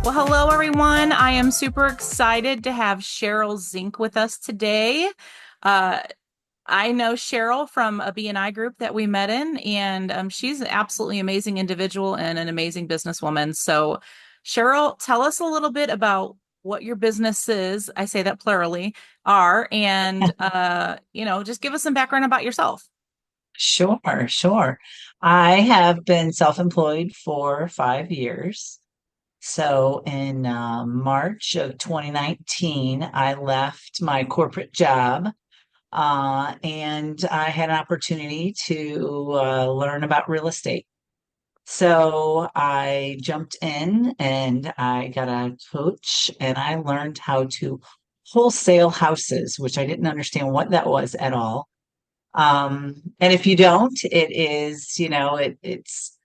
Well, hello everyone. I am super excited to have Cheryl Zink with us today. Uh, I know Cheryl from a BNI group that we met in, and she's an absolutely amazing individual and an amazing businesswoman. So, Cheryl, tell us a little bit about what your businesses, I say that plurally, are, and just give us some background about yourself. Sure, sure. I have been self-employed for 5 years. So in March of 2019, I left my corporate job and I had an opportunity to learn about real estate. So I jumped in and I got a coach and I learned how to wholesale houses, which I didn't understand what that was at all. And if you don't, it's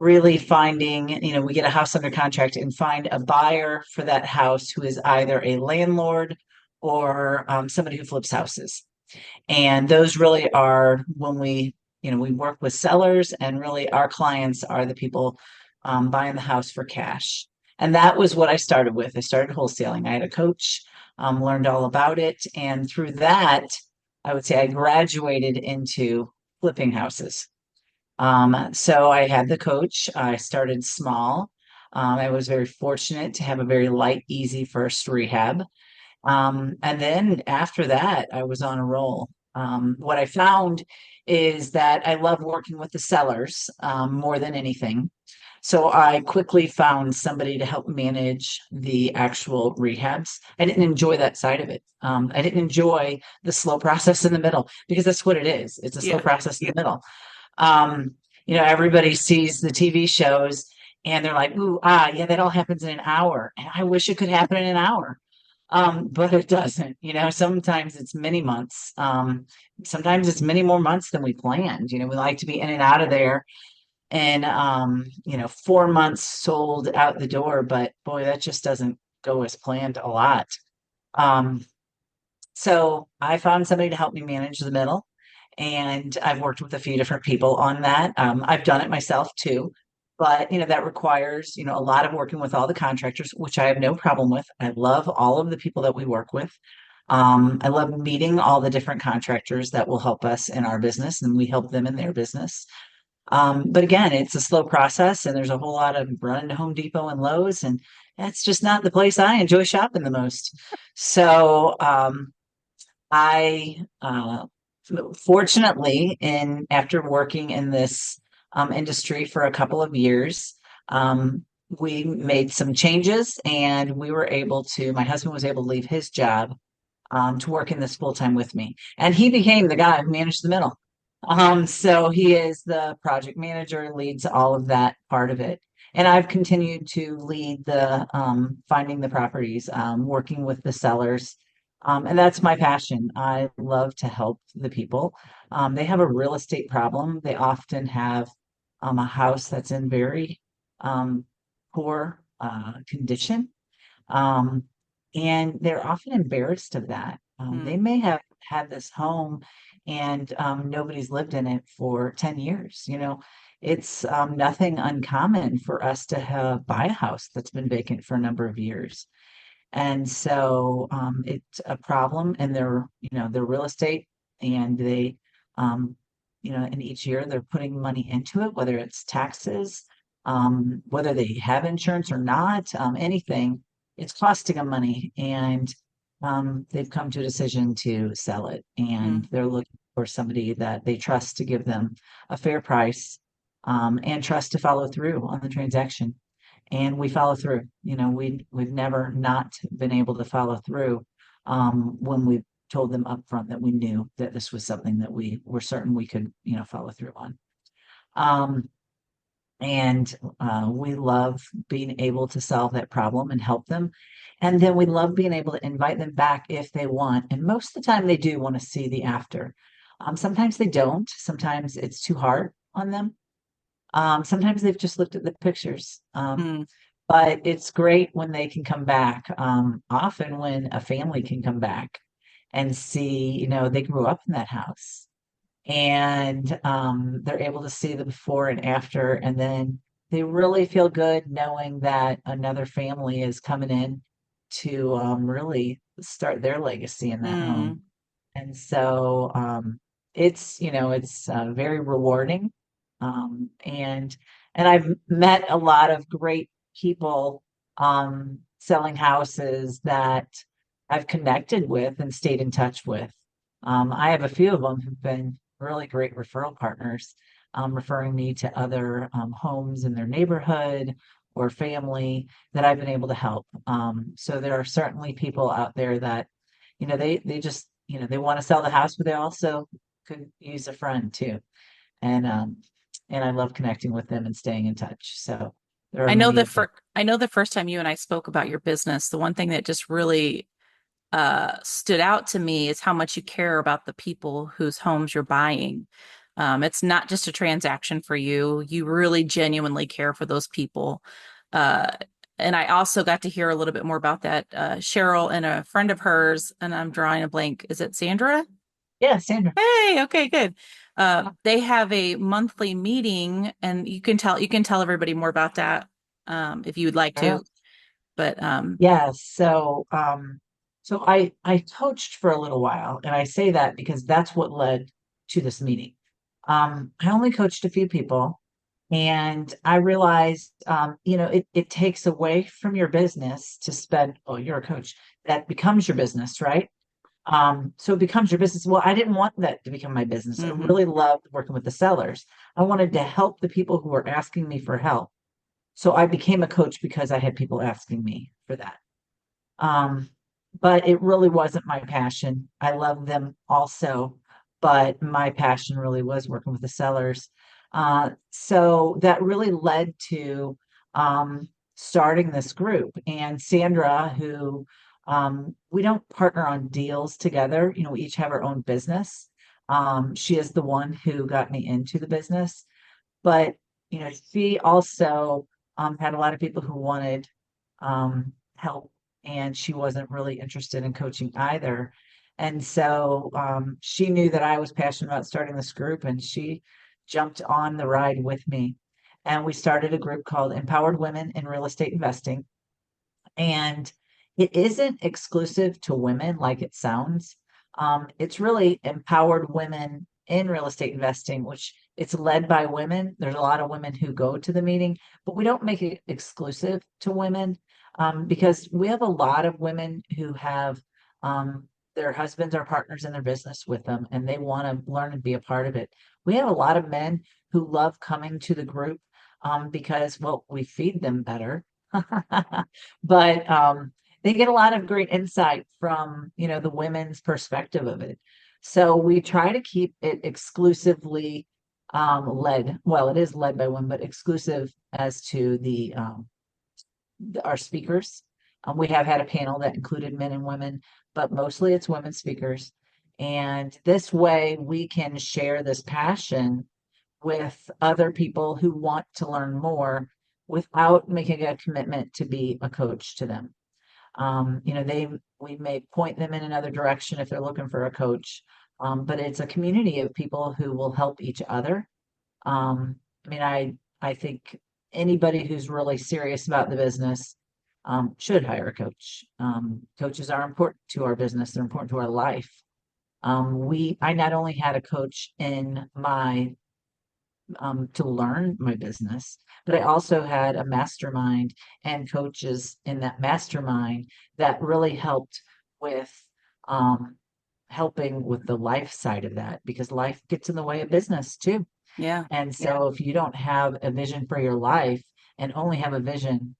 really finding, we get a house under contract and find a buyer for that house who is either a landlord or somebody who flips houses. And those really are when we work with sellers, and really our clients are the people buying the house for cash. And that was what I started with. I started wholesaling. I had a coach, learned all about it. And through that, I would say I graduated into flipping houses. So I had the coach. I started small. I was very fortunate to have a very light, easy first rehab. And then after that, I was on a roll. What I found is that I love working with the sellers more than anything. So I quickly found somebody to help manage the actual rehabs. I didn't enjoy that side of it. I didn't enjoy the slow process in the middle because that's what it is. It's a slow Yeah. process in the middle. Um, Everybody sees the TV shows and they're like, ooh, yeah, that all happens in an hour. And I wish it could happen in an hour. But it doesn't. Sometimes it's many months. Sometimes it's many more months than we planned. We like to be in and out of there and 4 months sold out the door, but boy, that just doesn't go as planned a lot. Um, so I found somebody to help me manage the middle, and I've worked with a few different people on that. I've done it myself too, but that requires a lot of working with all the contractors, which I have no problem with. I love all of the people that we work with. I love meeting all the different contractors that will help us in our business, and we help them in their business. But again, it's a slow process, and there's a whole lot of running to Home Depot and Lowe's, and that's just not the place I enjoy shopping the most. So I fortunately, in after working in this industry for a couple of years, we made some changes, and we were able to. My husband was able to leave his job to work in this full time with me, and he became the guy who managed the middle. So he is the project manager, leads all of that part of it. And I've continued to lead the finding the properties, working with the sellers. And that's my passion. I love to help the people. They have a real estate problem. They often have a house that's in very poor condition. Um, and they're often embarrassed of that. They Mm. may have had this home and nobody's lived in it for 10 years. It's nothing uncommon for us to have buy a house that's been vacant for a number of years. And so it's a problem in their real estate, and um, and each year they're putting money into it, whether it's taxes, whether they have insurance or not, anything, it's costing them money. And they've come to a decision to sell it, and Mm. they're looking for somebody that they trust to give them a fair price, and trust to follow through on the transaction. And we follow through. We've never not been able to follow through when we told them upfront that we knew that this was something that we were certain we could, follow through on. Um, and we love being able to solve that problem and help them. And then we love being able to invite them back if they want. And most of the time, they do want to see the after. Sometimes they don't. Sometimes it's too hard on them. Sometimes they've just looked at the pictures. Mm. But it's great when they can come back. Often when a family can come back and see, they grew up in that house, and they're able to see the before and after, and then they really feel good knowing that another family is coming in to really start their legacy in that home. Mm. And so it's, it's very rewarding. And I've met a lot of great people selling houses that I've connected with and stayed in touch with. I have a few of them who've been really great referral partners, referring me to other homes in their neighborhood or family that I've been able to help. So there are certainly people out there that they just, they want to sell the house, but they also could use a friend too. And I love connecting with them and staying in touch. So there are many of them. I know the first time you and I spoke about your business, the one thing that just really stood out to me is how much you care about the people whose homes you're buying. It's not just a transaction for you. You really genuinely care for those people. Uh, and I also got to hear a little bit more about that. Cheryl and a friend of hers, and I'm drawing a blank. Is it Sandra? Yeah, Sandra. Hey, okay, good. They have a monthly meeting, and you can tell everybody more about that if you would like Sure. to. But Yeah. So I coached for a little while, and I say that because that's what led to this meeting. I only coached a few people, and I realized, it takes away from your business to spend, oh, you're a coach. That becomes your business, right? So it becomes your business. Well, I didn't want that to become my business. I mhm. really loved working with the sellers. I wanted to help the people who were asking me for help. So I became a coach because I had people asking me for that. Um, but it really wasn't my passion. I love them also, but my passion really was working with the sellers. So that really led to um, starting this group. And Sandra, who we don't partner on deals together, we each have our own business. She is the one who got me into the business, but she also had a lot of people who wanted help, and she wasn't really interested in coaching either. And so she knew that I was passionate about starting this group, and she jumped on the ride with me. And we started a group called Empowered Women in Real Estate Investing. And it isn't exclusive to women like it sounds. It's really empowered women in real estate investing, which it's led by women. There's a lot of women who go to the meeting, but we don't make it exclusive to women because we have a lot of women who have their husbands or partners in their business with them and they want to learn and be a part of it. We have a lot of men who love coming to the group because, well, we feed them better. But they get a lot of great insight from, the women's perspective of it. So we try to keep it exclusively led. Well, it is led by women, but exclusive as to our speakers. We have had a panel that included men and women, but mostly it's women speakers. And this way we can share this passion with other people who want to learn more without making a commitment to be a coach to them. We may point them in another direction if they're looking for a coach, but it's a community of people who will help each other. I think anybody who's really serious about the business should hire a coach. Coaches are important to our business; they're important to our life. I not only had a coach in my to learn my business, but I also had a mastermind and coaches in that mastermind that really helped with um, helping with the life side of that because life gets in the way of business too. Yeah. And so if you don't have a vision for your life and only have a vision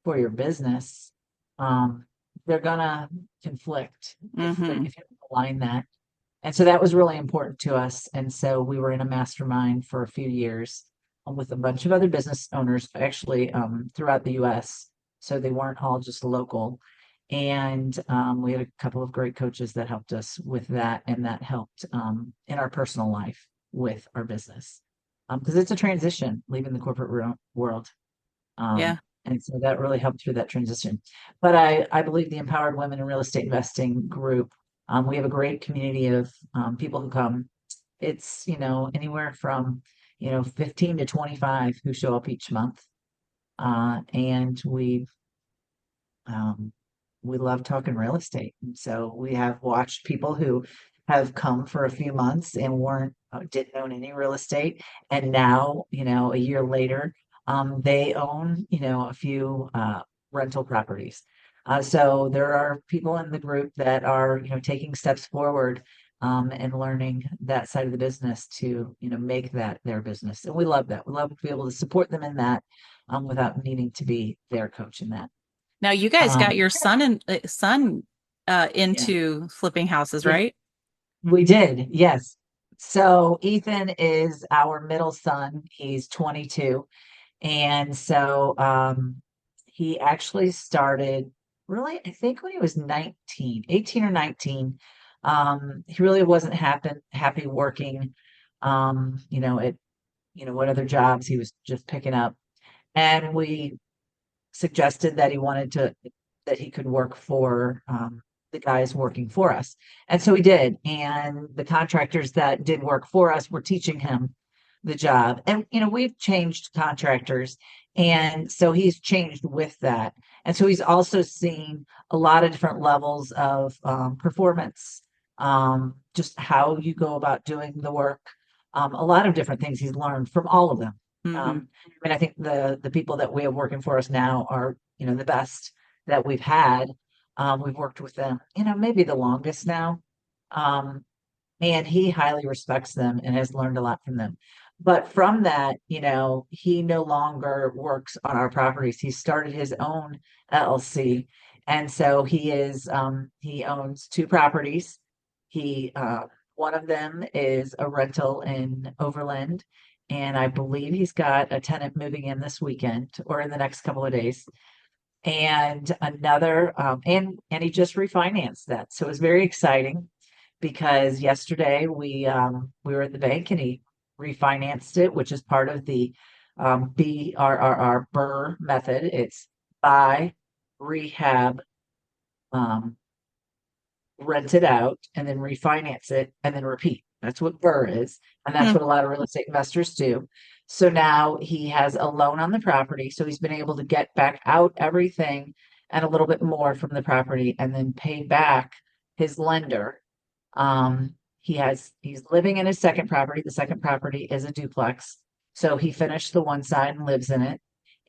for your business, um, they're gonna conflict Hmm. if you don't align that. And so that was really important to us. And so we were in a mastermind for a few years with a bunch of other business owners, actually throughout the US. So they weren't all just local. And we had a couple of great coaches that helped us with that. And that helped in our personal life with our business. Because it's a transition leaving the corporate world. Yeah. And so that really helped through that transition. But I believe the Empowered Women in Real Estate Investing group, we have a great community of people who come. It's, anywhere from, 15 to 25 who show up each month. And um, we love talking real estate. And so we have watched people who have come for a few months and didn't own any real estate. And now, a year later, they own, a few rental properties. So there are people in the group that are, taking steps forward and learning that side of the business to, make that their business. And we love that. We love to be able to support them in that without needing to be their coach in that. Now you guys got Um, your son yeah, into flipping houses, yeah, right? we did. Yes. So Ethan is our middle son. He's 22. And so he actually started really, I think when he was 19, 18 or 19. He really wasn't happy working, at, what other jobs he was just picking up. And we suggested that he could work for the guys working for us. And so he did. And the contractors that did work for us were teaching him the job. And, we've changed contractors. And so he's changed with that. And so he's also seen a lot of different levels of performance, just how you go about doing the work, a lot of different things he's learned from all of them. Hmm. I mean, I think the people that we have working for us now are, the best that we've had. We've worked with them, maybe the longest now. Um, and he highly respects them and has learned a lot from them. But from that, he no longer works on our properties. He started his own LLC. And so he owns two properties. One of them is a rental in Overland. And I believe he's got a tenant moving in this weekend or in the next couple of days. And and he just refinanced that. So it was very exciting because yesterday we were at the bank and he refinanced it, which is part of the BRRR method. It's buy, rehab, um, rent it out, and then refinance it, and then repeat. That's what BRRR is, and that's Hmm. what a lot of real estate investors do. So now he has a loan on the property, so he's been able to get back out everything and a little bit more from the property, and then pay back his lender. He's living in his second property. The second property is a duplex. So he finished the one side and lives in it,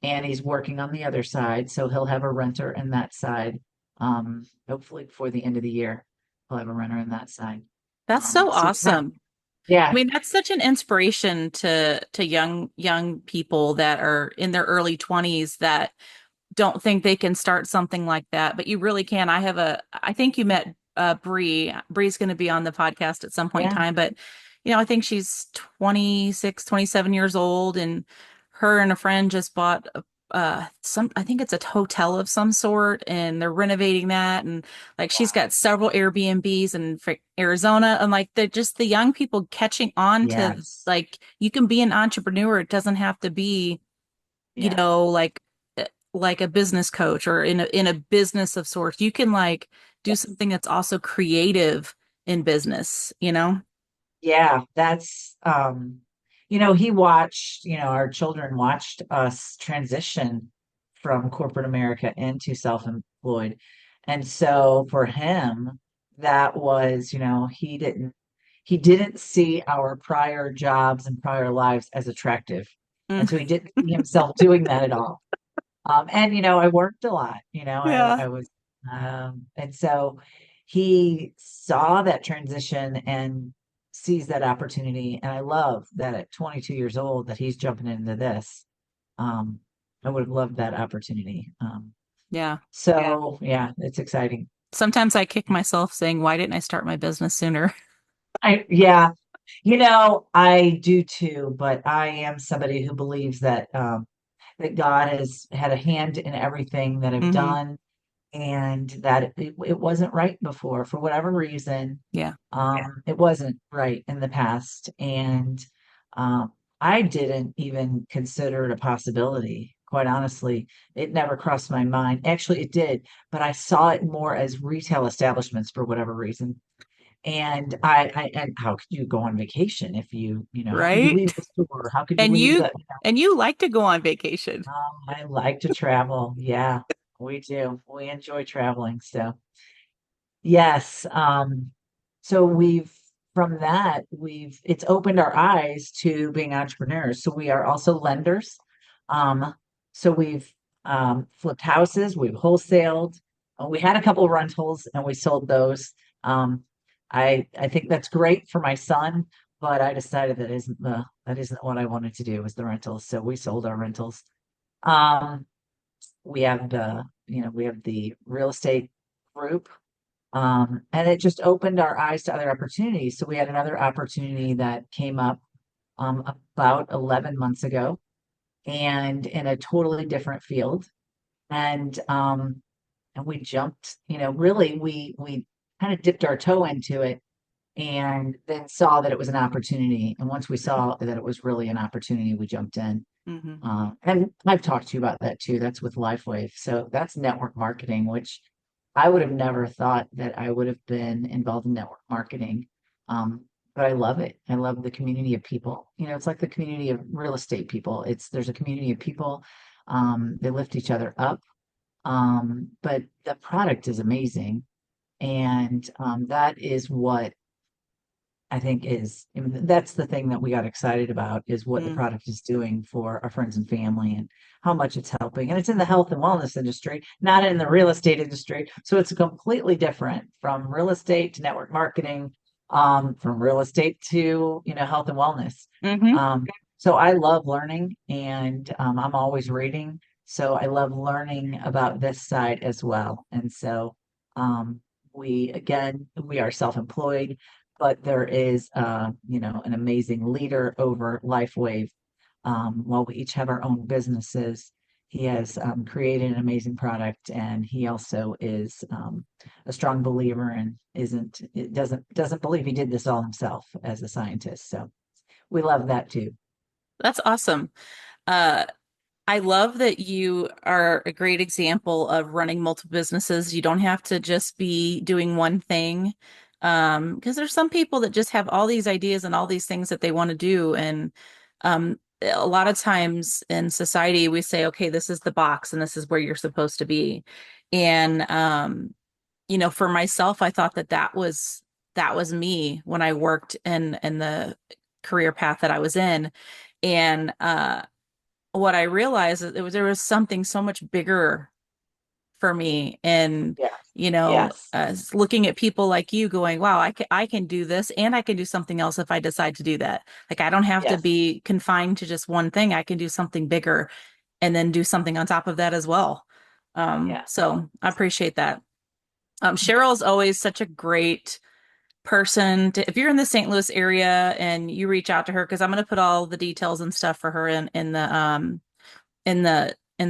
and he's working on the other side. So he'll have a renter in that side. Hopefully before the end of the year, he'll have a renter in that side. That's so So yeah, awesome. I yeah, mean, that's such an inspiration to young people that are in their early 20s that don't think they can start something like that, but you really can. I think you met Bree. Bree's going to be on the podcast at some point in yeah, time, but I think she's 26, 27 years old, and her and a friend just bought I think it's a hotel of some sort, and they're renovating that, and like she's got several Airbnbs in Arizona, and like they're just the young people catching on to yes, like you can be an entrepreneur. It doesn't have to be yeah. like like a business coach or in a business of sorts. You can like do something that's also creative in business, you know? Yeah, that's our children watched us transition from corporate America into self-employed. And so for him, that was, he didn't see our prior jobs and prior lives as attractive. And Mm. so he didn't see himself doing that at all. And I worked a lot, Yeah. I was, and so he saw that transition and sees that opportunity. And I love that at 22 years old that he's jumping into this. Um, I would have loved that opportunity. Yeah. So yeah, it's exciting. Sometimes I kick myself saying, why didn't I start my business sooner? Yeah, I do too, but I am somebody who believes that God has had a hand in everything that I've Hmm. done and that it wasn't right before for whatever reason. Yeah. It wasn't right in the past. And um, I didn't even consider it a possibility, quite honestly. It never crossed my mind. Actually, it did, but I saw it more as retail establishments for whatever reason. And how could you go on vacation if how could you Right? leave the store? How could you And leave you the, and you like to go on vacation, I like to travel. Yeah, we do. We enjoy traveling. So yes. So from that, it's opened our eyes to being entrepreneurs. So we are also lenders. Um, so we've flipped houses, we've wholesaled. We had a couple of rentals and we sold those. Um, I think that's great for my son, but I decided that isn't what I wanted to do was the rentals. So we sold our rentals. Um, we have the real estate group, and it just opened our eyes to other opportunities. So we had another opportunity that came up about 11 months ago and in a totally different field. And we jumped, really we kind of dipped our toe into it and then saw that it was an opportunity. And once we saw that it was really an opportunity, we jumped in. hmm And I've talked to you about that too. That's with LifeWave. So that's network marketing, which I would have never thought that I would have been involved in network marketing. But I love it. I love the community of people. It's like the community of real estate people. There's a community of people. They lift each other up. But the product is amazing. And that is what I mean, that's the thing that we got excited about is what the mm product is doing for our friends and family and how much it's helping. And it's in the health and wellness industry, not in the real estate industry. So it's completely different from real estate to network marketing, from real estate to, health and wellness. hmm Um, so I love learning and I'm always reading. So I love learning about this side as well. And so um, we are self-employed, but there is an amazing leader over LifeWave. While we each have our own businesses, he has created an amazing product, and he also is a strong believer and isn't it doesn't believe he did this all himself as a scientist. So we love that too. That's awesome. Uh, I love that you are a great example of running multiple businesses. You don't have to just be doing one thing. Because there's some people that just have all these ideas and all these things that they want to do. And a lot of times in society, we say, okay, this is the box and this is where you're supposed to be. And for myself, I thought that was me when I worked in the career path that I was in. And what I realized is there was something so much bigger for me. And, Yes. Yes. looking at people like you going, wow, I can do this and I can do something else if I decide to do that. Like I don't have to Yes. be confined to just one thing. I can do something bigger and then do something on top of that as well. Yeah. So I appreciate that. Cheryl's always such a great person if you're in the St. Louis area and you reach out to her, because I'm going to put all the details and stuff for her in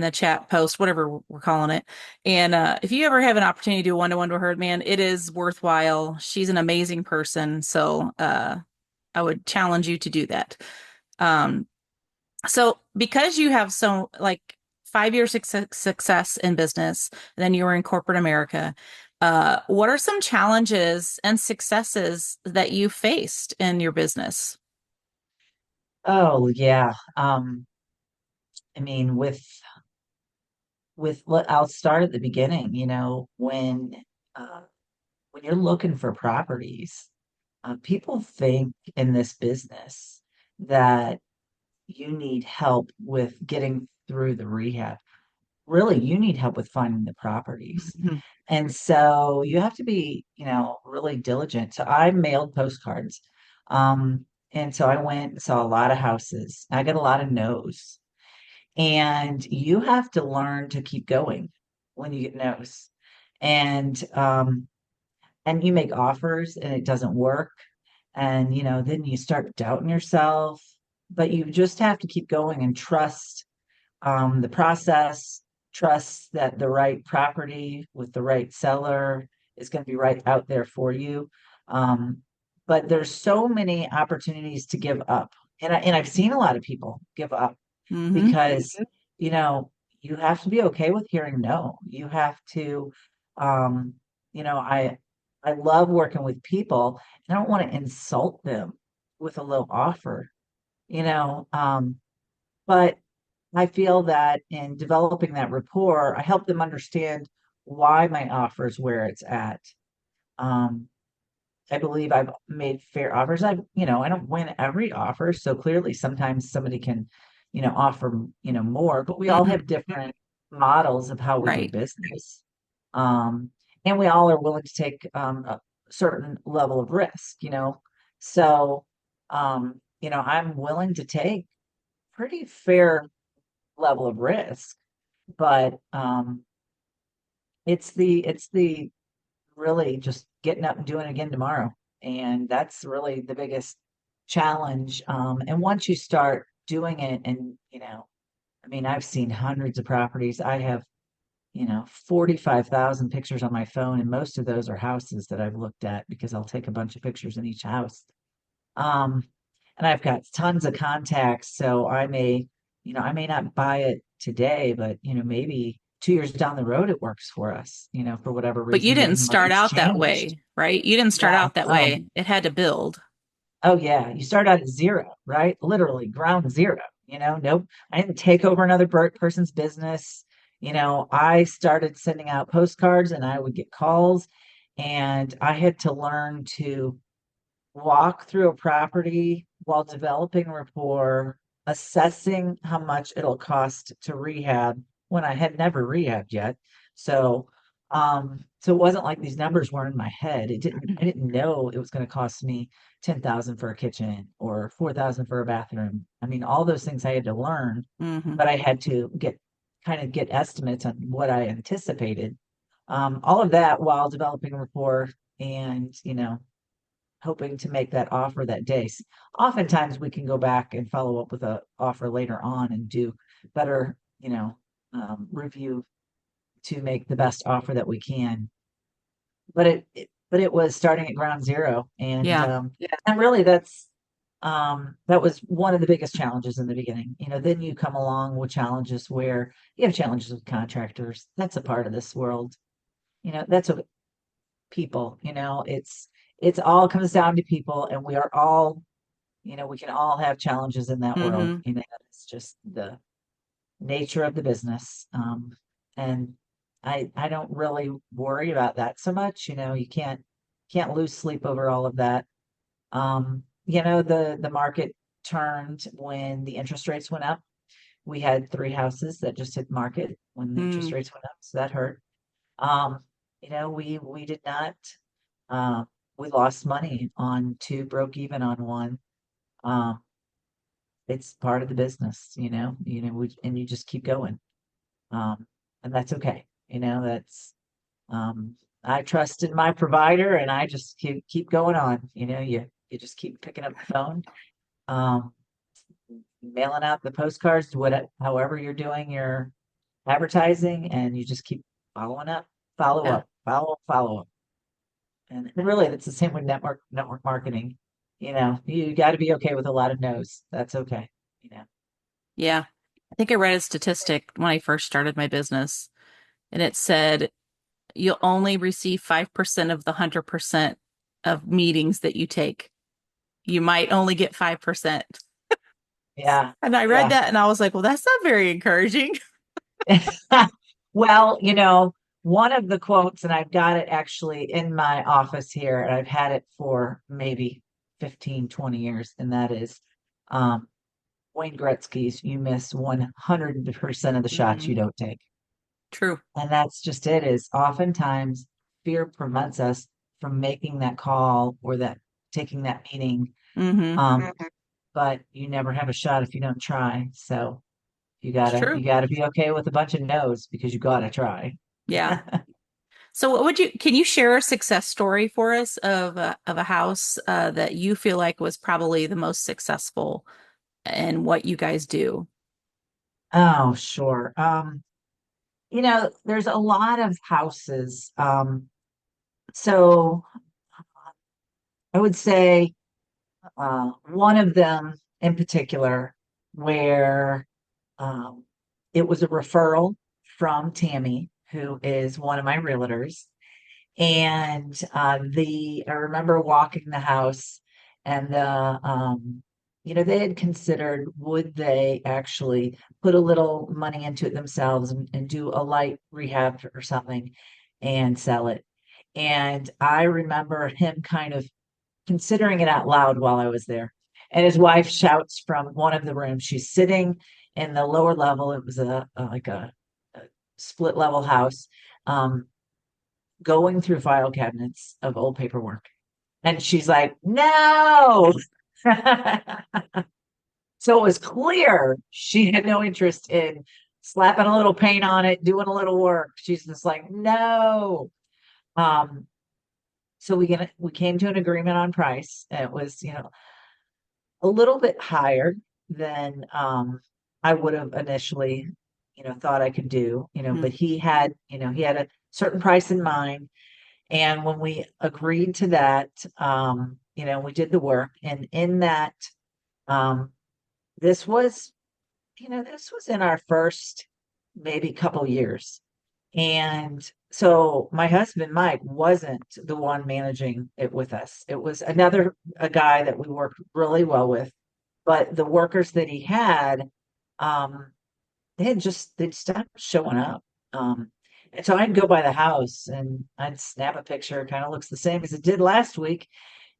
the chat post, whatever we're calling it. And if you ever have an opportunity to do one-to-one with her, man, it is worthwhile. She's an amazing person. So I would challenge you to do that. Um, so because you have so like 5 years success in business, and then you were in corporate America, what are some challenges and successes that you faced in your business? Oh, yeah. I mean, I'll start at the beginning, uh, when you're looking for properties, people think in this business that you need help with getting through the rehab. Really, you need help with finding the properties. Mhm. And so you have to be, really diligent. So I mailed postcards. And so I went and saw a lot of houses. I got a lot of no's. And you have to learn to keep going when you get no's. And and you make offers and it doesn't work. And then you start doubting yourself. But you just have to keep going and trust the process, trust that the right property with the right seller is going to be right out there for you. Um, but there's so many opportunities to give up. And I've seen a lot of people give up hmm because, you know, you have to be okay with hearing no. You have to, um, you know, I I love working with people. And I don't want to insult them with a low offer, you know. But I feel that in developing that rapport, I help them understand why my offer is where it's at. Um, I believe I've made fair offers. I don't win every offer. So clearly sometimes somebody can, offer, more, but we all Hmm. have different models of how we do Right. business. Um, and we all are willing to take a certain level of risk, So, I'm willing to take pretty fair level of risk, but it's the really just getting up and doing it again tomorrow. And that's really the biggest challenge. And once you start doing it, and, I mean, I've seen hundreds of properties. I have, 45,000 pictures on my phone, and most of those are houses that I've looked at because I'll take a bunch of pictures in each house. Um, and I've got tons of contacts, so I may not buy it today, but maybe 2 years down the road it works for us, for whatever But you reason. didn't Maybe the start market's out that changed. way, right? You didn't start Yeah. out that way. It had to build. Oh yeah. You start out at zero, right? Literally ground zero. Nope. I didn't take over another person's business. I started sending out postcards and I would get calls, and I had to learn to walk through a property while developing rapport, assessing how much it'll cost to rehab when I had never rehabbed yet. So it wasn't like these numbers weren't in my head. I didn't know it was going to cost me 10,000 for a kitchen or 4,000 for a bathroom. I mean, all those things I had to learn, Hmm. but I had to get estimates on what I anticipated. All of that while developing rapport and, hoping to make that offer that day. Oftentimes we can go back and follow up with a offer later on and do better, review to make the best offer that we can. But it was starting at ground zero, and Yeah. and really that was one of the biggest challenges in the beginning. Then you come along with challenges where you have challenges with contractors. That's a part of this world. That's what people, it's all comes down to people, and we are all, we can all have challenges in that world. Hmm. It's just the nature of the business. And I don't really worry about that so much. You can't lose sleep over all of that. The market turned when the interest rates went up. We had three houses that just hit market when the interest Mm. rates went up, so that hurt. Um, we did not. Uh, we lost money on two, broke even on one. Um, it's part of the business, and you just keep going. Um, and that's okay. I trusted my provider, and I just keep going on. You just keep picking up the phone, um, mailing out the postcards, however you're doing your advertising, and you just keep following up, follow Yeah. up, follow up. And really, it's the same with network marketing. You got to be okay with a lot of no's. That's okay. You know. Yeah. I think I read a statistic when I first started my business, and it said you'll only receive 5% of the 100% of meetings that you take. You might only get 5%. Yeah, And I read yeah. that and I was like, well, that's not very encouraging. Well, one of the quotes, and I've got it actually in my office here, and I've had it for maybe 15, 20 years, and that is um, Wayne Gretzky's, you miss 100% of the shots you Mm, don't take. true. And that's just it, is oftentimes fear prevents us from making that call or that taking that meeting. Hmm. But you never have a shot if you don't try. So you It's gotta true. you gotta be okay with a bunch of no's because you gotta try. Yeah. So what would can you share a success story for us of a house that you feel like was probably the most successful in what you guys do? Oh, sure. There's a lot of houses. So I would say one of them in particular where um, it was a referral from Tammy, who is one of my realtors. And I remember walking the house, and they had considered, would they actually put a little money into it themselves and do a light rehab or something and sell it. And I remember him kind of considering it out loud while I was there. And his wife shouts from one of the rooms. She's sitting in the lower level. It was a split level house, um, going through file cabinets of old paperwork. And she's like, no. So it was clear she had no interest in slapping a little paint on it, doing a little work. She's just like, no. Um, so we came to an agreement on price. It was, a little bit higher than I would have initially, thought I could do, Mm. but he had a certain price in mind. And when we agreed to that, we did the work. And in that, um, this was, this was in our first maybe couple years. And so my husband, Mike, wasn't the one managing it with us. It was a guy that we worked really well with. But the workers that he had, um, they'd stop showing up. And so I'd go by the house and I'd snap a picture, kind of looks the same as it did last week.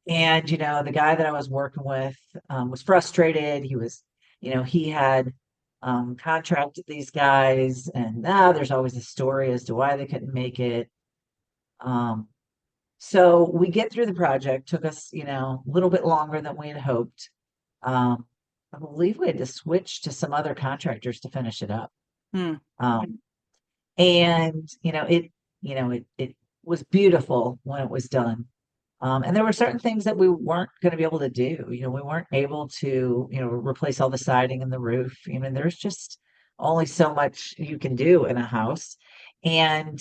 And, the guy that I was working with, was frustrated. He had contracted these guys, and now there's always a story as to why they couldn't make it. Um, so we get through the project, took us, a little bit longer than we had hoped. Um, I believe we had to switch to some other contractors to finish it up. Mm. Um, and it was beautiful when it was done. And there were certain things that we weren't going to be able to do. We weren't able to, replace all the siding and the roof. There's just only so much you can do in a house. I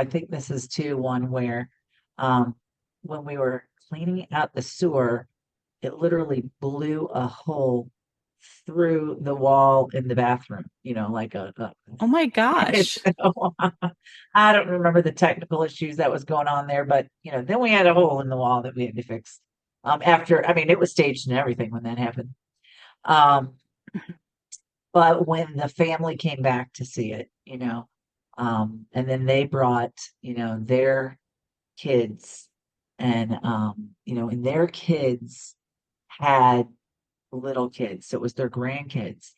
think this is too one where, um, when we were cleaning out the sewer, it literally blew a hole through the wall in the bathroom, like Oh my it's, gosh. I don't remember the technical issues that was going on there, but then we had a hole in the wall that we had to fix. I mean, it was staged and everything when that happened. Um, but when the family came back to see it, and then they brought, their kids, and their kids had little kids. So it was their grandkids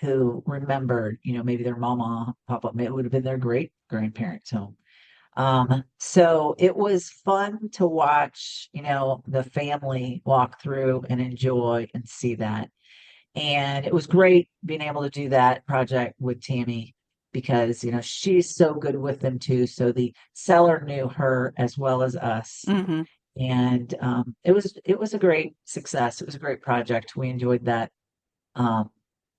who remembered, maybe their mama, papa, it would have been their great grandparents' home. So it was fun to watch, the family walk through and enjoy and see that. And it was great being able to do that project with Tammy because, she's so good with them too. So the seller knew her as well as us. Hmm. And it was a great success. It was a great project. We enjoyed that. Um,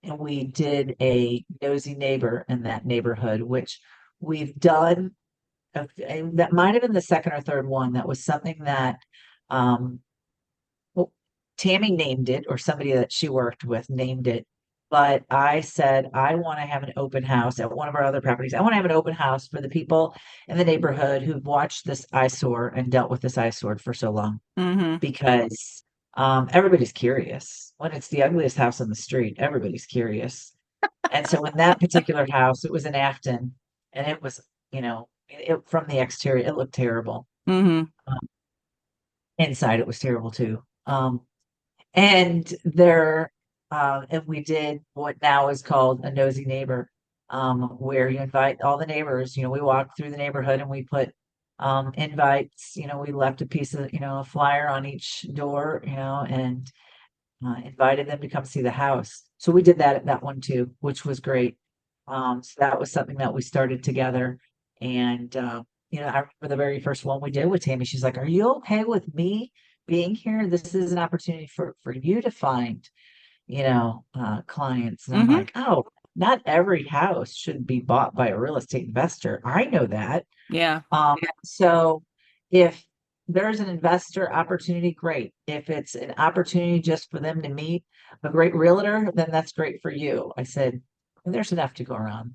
and we did a nosy neighbor in that neighborhood, which we've done. And that might have been the second or third one. That was something that, um, well, Tammy named it, or somebody that she worked with named it. But I said, I want to have an open house at one of our other properties. I want to have an open house for the people in the neighborhood who've watched this eyesore and dealt with this eyesore for so long, Hmm. because everybody's curious. When it's the ugliest house on the street, everybody's curious. And so in that particular house, it was in Afton, and it was, from the exterior, it looked terrible. Hmm. Um, Inside, it was terrible too. And we did what now is called a nosy neighbor, where you invite all the neighbors. We walked through the neighborhood and we put invites. We left a piece of, a flyer on each door, and invited them to come see the house. So we did that at that one too, which was great. So that was something that we started together. And I remember the very first one we did with Tammy. She's like, "Are you okay with me being here? This is an opportunity for you to find, clients." And I'm Hmm. like, "Oh, not every house should be bought by a real estate investor. I know that." Yeah. So if there's an investor opportunity, great. If it's an opportunity just for them to meet a great realtor, then that's great for you. I said, there's enough to go around.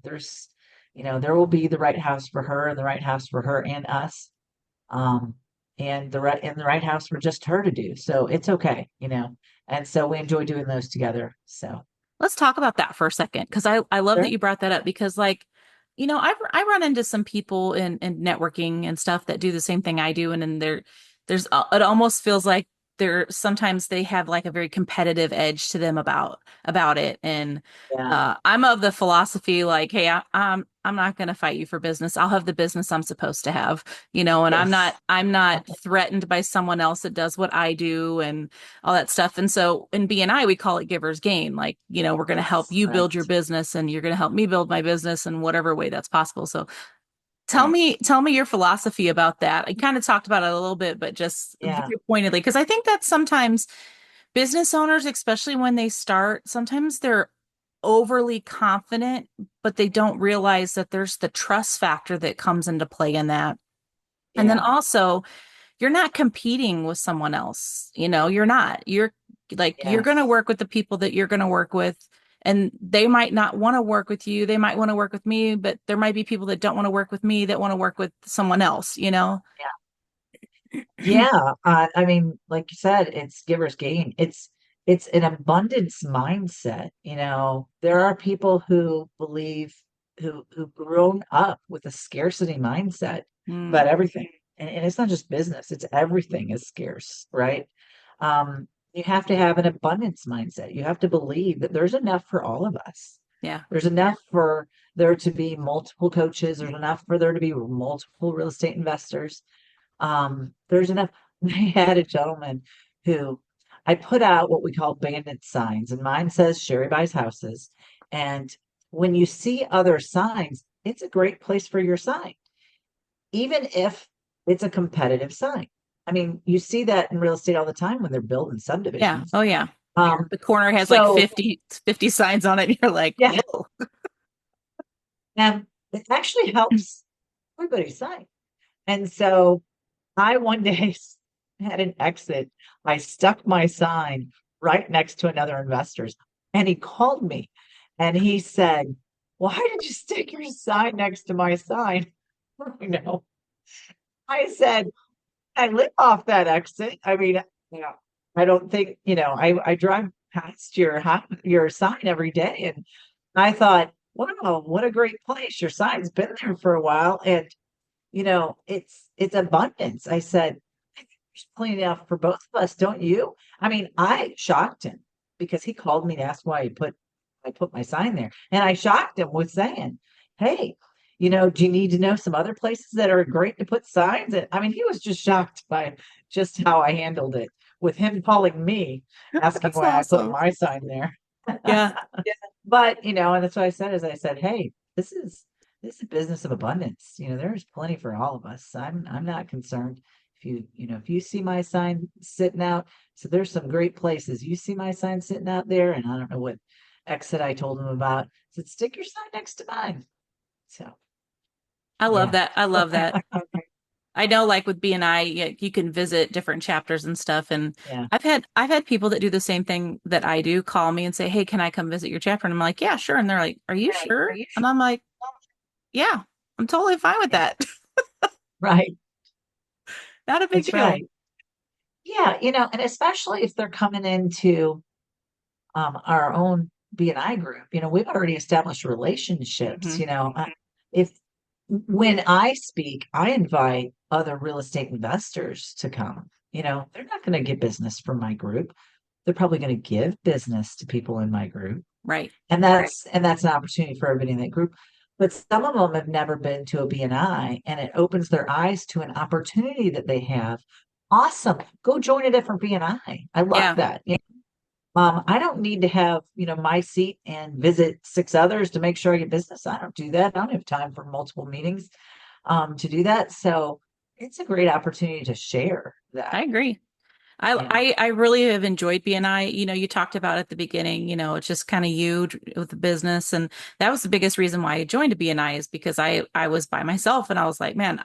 there will be the right house for her and the right house for her and us. Um, and the right house for just her to do. So it's okay. And so we enjoy doing those together. So Let's talk about that for a second because I love that sure. you brought that up because I run into some people in networking and stuff that do the same thing I do and then there's it almost feels like they're sometimes they have like a very competitive edge to them about it and Yeah. I'm of the philosophy like hey I'm not going to fight you for business. I'll have the business I'm supposed to have, and Yes. I'm not threatened by someone else that does what I do and all that stuff. And so in BNI, we call it giver's gain. Like, we're going to help Yes. you build your Right. business and you're going to help me build my business in whatever way that's possible. So Right. tell me your philosophy about that. I kind of talked about it a little bit, but just Yeah. very pointedly, because I think that sometimes business owners, especially when they start, sometimes they're overly confident, but they don't realize that there's the trust factor that comes into play in that. And then Yeah. also, you're not competing with someone else. You're not. You're going to Yes. work with the people that you're going to work with. And they might not want to work with you. They might want to work with me, but there might be people that don't want to work with me that want to work with someone else. Yeah, I mean, like you said, it's giver's gain. It's an abundance mindset. There are people who believe who've grown up with a scarcity mindset Mm, about everything. And it's not just business, it's everything is scarce, right? You have to have an abundance mindset. You have to believe that there's enough for all of us. yeah. There's enough for there to be multiple coaches, there's enough for there to be multiple real estate investors. There's enough. I had a gentleman who I put out what we call bandit signs, and mine says Cheri buys houses. And when you see other signs, it's a great place for your sign, even if it's a competitive sign. I mean, you see that in real estate all the time when they're building Yeah. subdivisions. Oh, yeah. Um, The corner has like so 50 signs on it. And you're like, yeah, whoa. and it actually helps everybody's sign. And so I one day had an exit. I stuck my sign right next to another investor's, and he called me and he said, "Why did you stick your sign next to my sign?" You know, I said, "I live off that exit. I mean, I don't think, I drive past your sign every day." And I thought, wow, what a great place. Your sign's been there for a while. And it's abundance. I said, there's plenty enough for both of us, don't you? I mean, I shocked him because he called me to ask why I put my sign there. And I shocked him with saying, "Hey, do you need to know some other places that are great to put signs?" And I mean, he was just shocked by just how I handled it with him calling me, asking That's why I put awesome. my sign there. Yeah. But and that's what I said is I said, "Hey, this is a business of abundance. There's plenty for all of us. I'm not concerned if you see my sign sitting out. So there's some great places. You see my sign sitting out there, and I don't know what exit I told him about. I said, stick your sign next to mine." So I love yeah. that. I love that. I know like with BNI, you can visit different chapters and stuff. And Yeah. I've had people that do the same thing that I do call me and say, hey, can I come visit your chapter? And I'm like, yeah, sure. And they're like, are you sure? And I'm like, yeah, I'm totally fine with Yeah. that. Right. Not a big That's deal. right. Yeah, and especially if they're coming into our own BNI group, we've already established relationships. Hmm. If when I speak, I invite other real estate investors to come. They're not going to get business from my group. They're probably going to give business to people in my group. Right. And that's an opportunity for everybody in that group. But some of them have never been to a BNI, and it opens their eyes to an opportunity that they have. Awesome. Go join a different BNI. I love Yeah. that. I don't need to have, my seat and visit six others to make sure I get business. I don't do that. I don't have time for multiple meetings to do that. So it's a great opportunity to share I that. agree. Yeah. I really have enjoyed BNI. You talked about at the beginning, it's just kind of with the business. And that was the biggest reason why I joined a BNI is because I was by myself and I was like, man,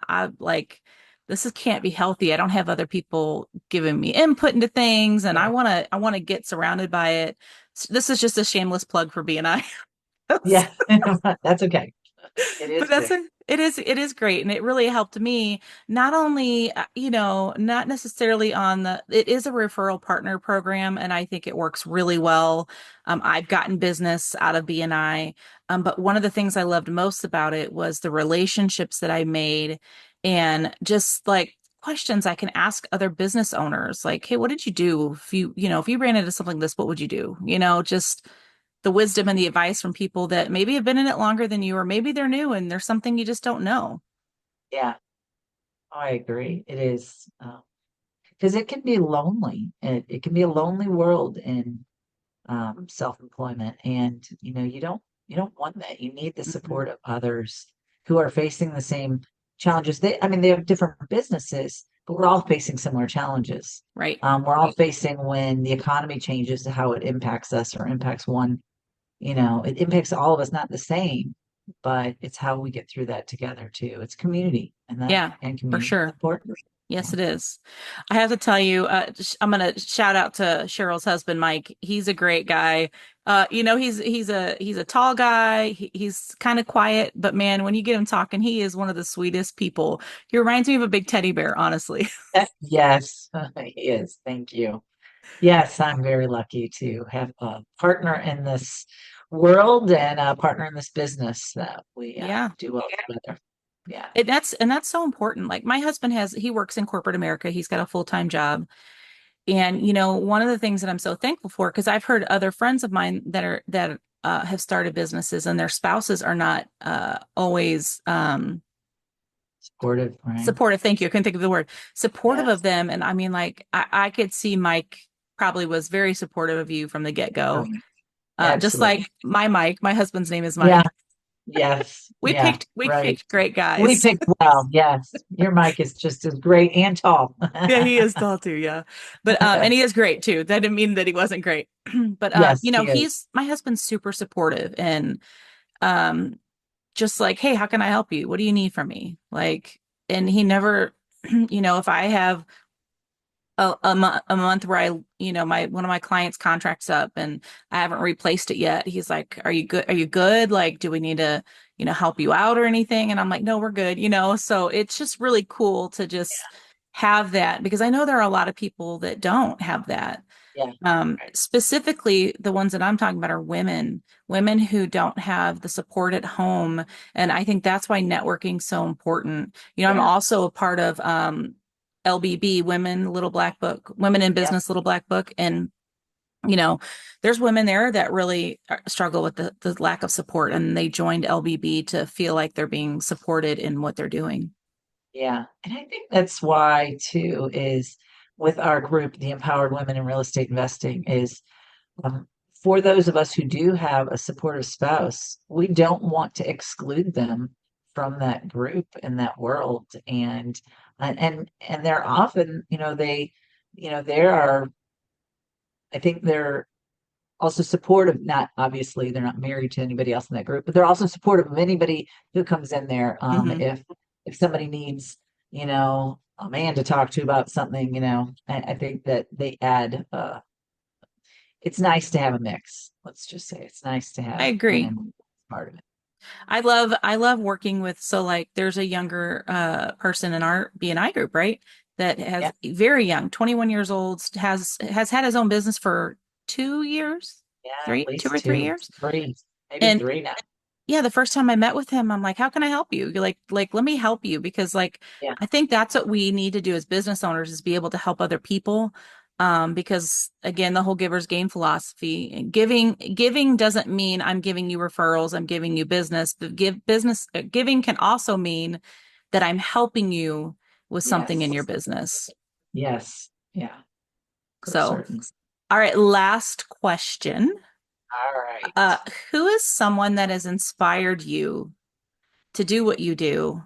can't be healthy. I don't have other people giving me input into things and Yeah. I want to get surrounded by it. This is just a shameless plug for BNI. Yeah. That's okay. It But is great. it is great. And it really helped me not only, not necessarily on it is a referral partner program, and I think it works really well. I've gotten business out of BNI. But one of the things I loved most about it was the relationships that I made and just like questions I can ask other business owners, like, hey, what did you do if you ran into something like this, what would you do? Just the wisdom and the advice from people that maybe have been in it longer than you, or maybe they're new and there's something you just don't know. Yeah, I agree. It is because it can be lonely. It can be a lonely world in self-employment, and you don't want that. You need the Mhm. support of others who are facing the same challenges. I mean, they have different businesses, but we're all facing similar challenges. Right. We're all facing when the economy changes, how it impacts us or impacts one. It impacts all of us not the same, but it's how we get through that together too. It's community, Yeah, and for community is sure. important. Yes, Yeah. it is. I have to tell you, I'm gonna shout out to Cheryl's husband, Mike. He's a great guy. He's a tall guy. He's kind of quiet, but man, when you get him talking, he is one of the sweetest people. He reminds me of a big teddy bear, honestly. Yes, he is. Thank you. Yes, I'm very lucky to have a partner in this world and a partner in this business that we Yeah. do well together. Yeah. And that's so important. Like my husband he works in corporate America. He's got a full-time job. And one of the things that I'm so thankful for, because I've heard other friends of mine that have started businesses and their spouses are not always Supportive, right? supportive. Thank you. I couldn't think of the word. Supportive of Yes. them. And I mean, like I could see Mike probably was very supportive of you from the Oh, get-go. Just absolutely. like my husband's name is Yeah. Mike. Yes. We Yeah. picked we Right. picked great We guys. picked well. Yes. Your mic is just as great and tall. Yeah, he is tall too, yeah. But and he is great too. That didn't mean that he wasn't great. But Yes, he is. he's my husband's super supportive and um just like, "Hey, how can I help you? What do you need from me?" Like, and he never if I have a month where my one of my clients contracts up and I haven't replaced it yet, he's like, "Are you good? Are you good? Like, do we need to, help you out or anything?" And I'm like, "No, we're good." So it's just really cool to just have that because I know there are a lot of people that don't have that. Yeah. Right. Specifically, the ones that I'm talking about are women who don't have the support at home. And I think that's why networking's so important. I'm Yeah. also a part of LBB, Women Little Black Book, Women in Yeah. Business Little Black Book. And, you know, there's women there that really struggle with the lack of support. And they joined LBB to feel like they're being supported in what they're doing. Yeah. And I think that's why too is with our group, the Empowered Women in Real Estate Investing is um, for those of us who do have a supportive spouse, we don't want to exclude them from that group and that world. And they're often, there are, I think they're also supportive, not obviously they're not married to anybody else in that group, but they're also supportive of anybody who comes in there. Hmm. If somebody needs, a man to talk to about something, I think that they add it's nice to have a mix. Let's just say it's nice to I have agree. women part of it. I love working with so like there's a younger person in our BNI group, right? That Yeah, has very young, 21 years old, has had his own business for 2 years, yeah, at two least or three two, years. three, maybe And three now. yeah, the first time I met with him, I'm like, how can I help you? You're like, let me help you because like Yeah, I think that's what we need to do as business owners is be able to help other people. Because again, the whole giver's gain philosophy, giving doesn't mean I'm giving you referrals, I'm giving you business. But giving can also mean that I'm helping you with something in yes, your business. yes, yeah, for So, certain. all right, last question. All right. Uh, who is someone that has inspired you to do what you do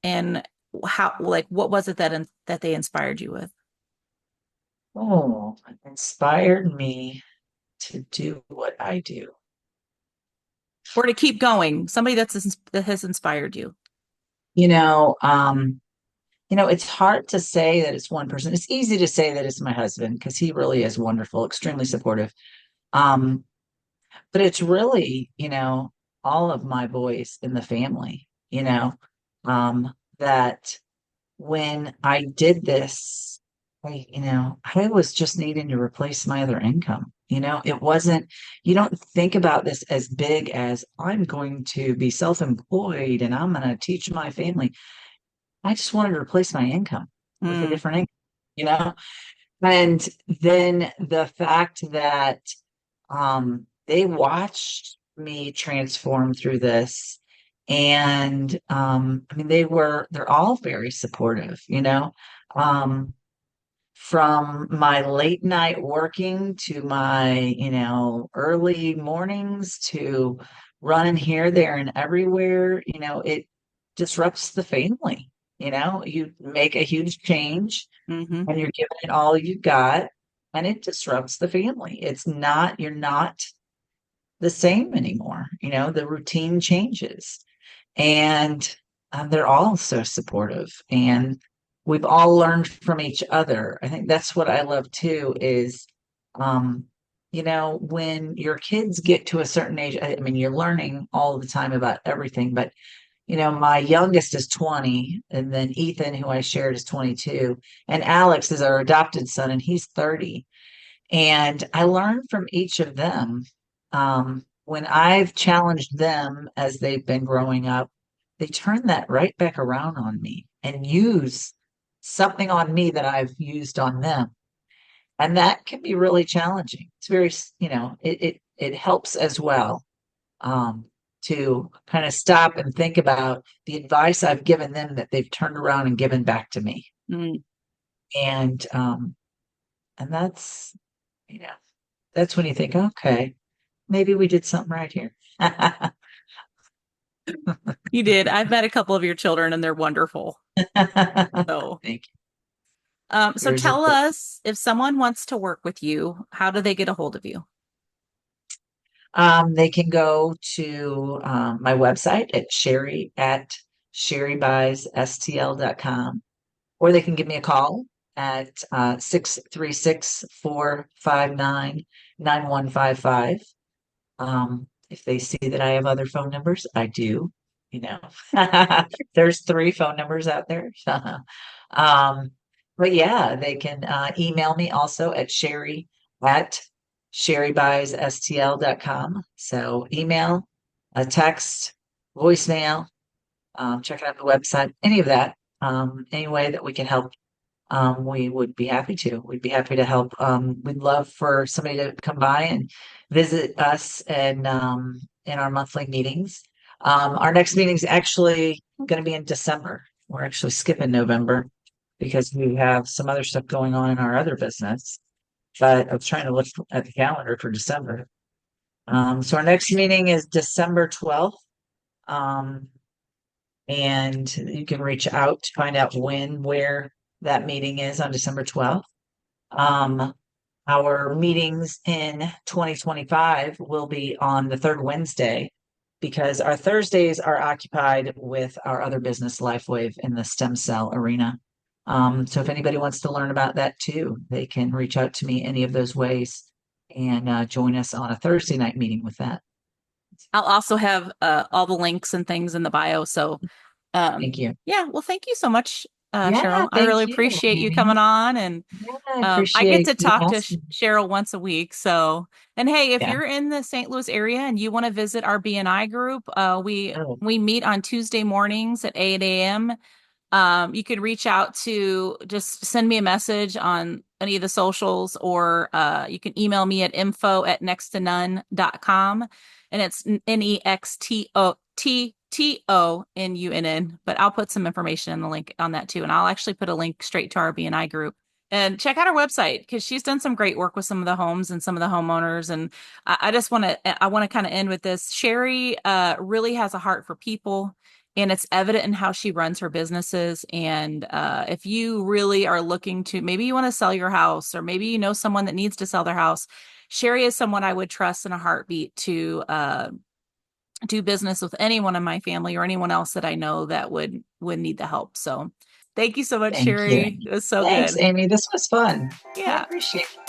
and what was it that they inspired you with Oh, inspired me to do what I do. or to keep going, somebody that has inspired you. You know, um, it's hard to say that it's one person. It's easy to say that it's my husband because he really is wonderful, extremely supportive. Um, but it's really, all of my boys in the family, um, that when I did this, I was just needing to replace my other income. It wasn't, you don't think about this as big as I'm going to be self-employed and I'm going to teach my family. I just wanted to replace my income with a Mm, different income, you know? And then the fact that they watched me transform through this. And I mean, they're all very supportive, um, from my late night working to my, early mornings to running here, there, and everywhere. It disrupts the family. You make a huge change hmm and you're giving it all you got, and it disrupts the family. You're not the same anymore. The routine changes, and they're all so supportive, and we've all learned from each other. I think that's what I love too is, um, when your kids get to a certain age, I mean, you're learning all the time about everything, but my youngest is 20, and then Ethan, who I shared, is 22, and Alex is our adopted son, and he's 30. And I learned from each of them. When I've challenged them as they've been growing up, they turn that right back around on me and use something on me that I've used on them. And that can be really challenging. It's very, it helps as well, um, to kind of stop and think about the advice I've given them that they've turned around and given back to me. mm. And and that's when you think, okay, maybe we did something right here. You did. I've met a couple of your children and they're wonderful. So, Thank you. so Yours are tell cool. us if someone wants to work with you, how do they get a hold of you? They can go to my website at sheribuyesstl.com, or they can give me a call at 636-459-9155. If they see that I have other phone numbers, I do. You know, there's three phone numbers out there. um, but yeah, they can email me also at at sheribuyesstl.com. So email, a text, voicemail, checking out the website, any of that, any way that we can help, we would be happy to. We'd be happy to help. We'd love for somebody to come by and visit us and in our monthly meetings. Our next meeting is actually going to be in December. We're actually skipping November because we have some other stuff going on in our other business. But I was trying to look at the calendar for December. So our next meeting is December 12th. Um, and you can reach out to find out where that meeting is on December 12th. Um, our meetings in 2025 will be on the third Wednesday because our Thursdays are occupied with our other business, LifeWave, in the stem cell arena. So if anybody wants to learn about that too, they can reach out to me any of those ways and join us on a Thursday night meeting with that. I'll also have all the links and things in the bio. So, Thank you. yeah, well, thank you so much, Yeah, Cheryl. I really thank you, appreciate you Amy. coming on. And Yeah, I I get appreciate to you talk to asking. Cheryl once a week. So, and hey, if Yeah. you're in the St. Louis area and you want to visit our BNI group, Oh, we meet on Tuesday mornings at 8 a.m. You could reach out to just send me a message on any of the socials, or you can email me at info@nextonunn.com. And it's NEXTOTTONUNN. But I'll put some information in the link on that too. And I'll actually put a link straight to our BNI group. And check out our website because she's done some great work with some of the homes and some of the homeowners. And I just want to kind of end with this. Cheri really has a heart for people, and it's evident in how she runs her businesses. And if you really are looking to, maybe you want to sell your house, or maybe you know someone that needs to sell their house, Cheri is someone I would trust in a heartbeat to do business with anyone in my family or anyone else that I know that would need the help. So thank you so much, thank you. Cheri. It was so Thanks, good. Amy. This was fun. I Yeah. appreciate it.